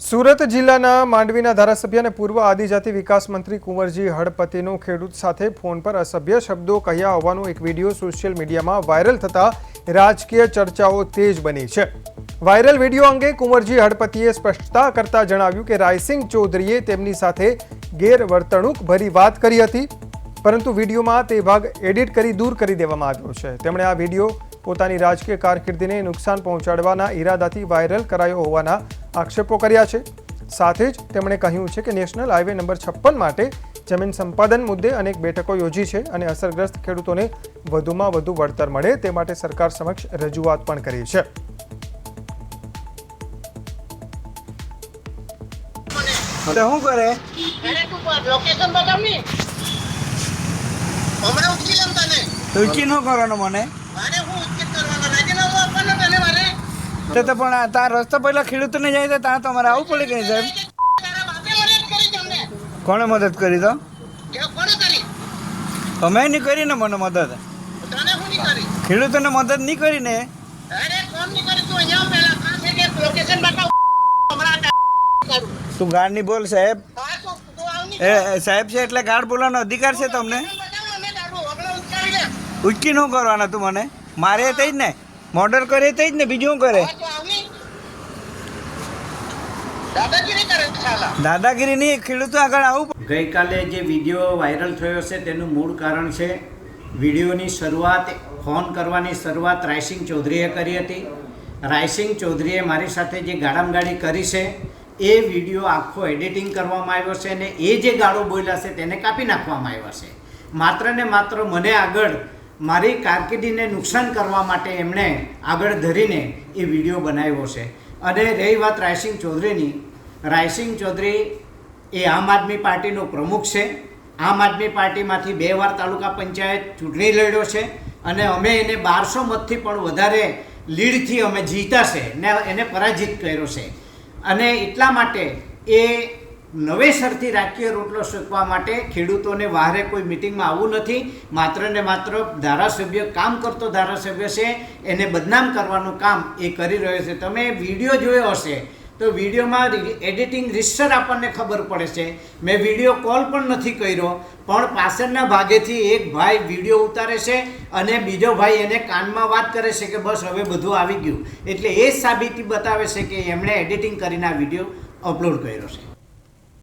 સુરત જિલ્લાના માંડવીના ધારાસભ્ય અને પૂર્વ આદિજાતિ વિકાસ મંત્રી કુંવરજી હળપતિનું ખેડૂત સાથે ફોન પર અસભ્ય શબ્દો કહ્યા હોવાનો એક વિડીયો સોશિયલ મીડિયામાં વાયરલ થતા રાજકીય ચર્ચાઓ તેજ બની છે। વાયરલ વિડીયો અંગે કુંવરજી હળપતિએ સ્પષ્ટતા કરતા જણાવ્યું કે રાયસિંગ ચૌધરીએ તેમની સાથે ગેરવર્તણૂક ભરી વાત કરી હતી, પરંતુ વિડીયોમાં તે ભાગ એડિટ કરી દૂર કરી દેવામાં આવ્યો છે। તેમણે આ વિડીયો પોતાની રાજકીય કારકિર્દીને નુકસાન પહોંચાડવાના ઈરાદાથી વાયરલ કરાયો હોવાના આક્ષેપો કર્યા છે। સાથે જ તેમણે કહ્યું છે કે નેશનલ હાઈવે નંબર 56 માટે જમીન સંપાદન મુદ્દે અનેક બેઠકો યોજી છે અને અસરગ્રસ્ત ખેડૂતોને વધુમાં વધુ વળતર મળે તે માટે સરકાર સમક્ષ રજૂઆત પણ કરી છે। શું કરે લોકેશન બતાવ ની હમણાં ઉચકી લમ તને ઉચકી ન કરવાનો મને મારે હું ઉચકી કરવાનો રાજીનામું આપવાનો તને મારે તો પણ તાર રસ્તો પહેલા ખેડૂતોને જાય તો ત્યાં તમારે આવું પડે કે સાહેબ તારા બાપે મદદ કરી તમને કોણે મદદ કરી તો કે કોણે કરી અમે નહીં કરી ને મને મદદ તને હું ની કરી ખેડૂતોને મદદ નહીં કરી ને અરે કોણ ની કરી તું અહીંયા પહેલા કાં છે કે લોકેશન બતાવ હમણાં કરું તું ગાળ નહીં બોલ સાહેબ હા તું આવ ની એ સાહેબ છે એટલે ગાળ બોલવાનો અધિકાર છે તમને બતાવ મને તારું હમણાં ઉચકાવી લે ઉચકી ન કરવાના તું મને મારે થઈ જ ને મોર્ડર કરે થઈ જ ને બીજું શું કરે તું આવ ની દાદાગીરી કરે સાલા દાદાગીરી નહીં ખેડૂતો આગળ આવું ગઈકાલે જે વિડીયો વાયરલ થયો છે તેનું મૂળ કારણ છે વિડીયોની શરૂઆત ફોન કરવાની શરૂઆત રાયસિંગ ચૌધરીએ કરી હતી। રાયસિંગ ચૌધરીએ મારી સાથે જે ગાળામગાળી કરી છે એ વિડીયો આખો એડિટિંગ કરવામાં આવ્યો છે અને એ જે ગાળો બોલ્યા છે તેને કાપી નાખવામાં આવ્યા છે। માત્ર ને માત્ર મને આગળ મારી કારકિર્દીને નુકસાન કરવા માટે એમણે આગળ ધરીને એ વિડીયો બનાવ્યો છે। અને રહી વાત રાયસિંગ ચૌધરીની, રાયસિંગ ચૌધરી એ આમ આદમી પાર્ટીનો પ્રમુખ છે। આમ આદમી પાર્ટીમાંથી 2 વાર તાલુકા પંચાયત ચૂંટણી લડ્યો છે અને અમે એને 1200 મતથી પણ વધારે લીડથી અમે જીતા છે ને એને પરાજિત કર્યો છે। અને એટલા માટે એ નવેસરથી રાજકીય રોટલો શોધવા માટે ખેડૂતોને વારે કોઈ મિટિંગમાં આવવું નથી। માત્ર ને માત્ર ધારાસભ્ય કામ કરતો ધારાસભ્ય છે એને બદનામ કરવાનું કામ એ કરી રહ્યો છે। તમે વિડીયો જોયો હશે તો વિડીયોમાં એડિટિંગ રીતસર આપણને ખબર પડે છે। મેં વિડીયો કોલ પણ નથી કર્યો, પણ પાછળના ભાગેથી એક ભાઈ વિડીયો ઉતારે છે અને બીજો ભાઈ એને કાનમાં વાત કરે છે કે બસ હવે બધું આવી ગયું। એટલે એ સાબિતી બતાવે છે કે એમણે એડિટિંગ કરીને આ વિડીયો અપલોડ કર્યો છે।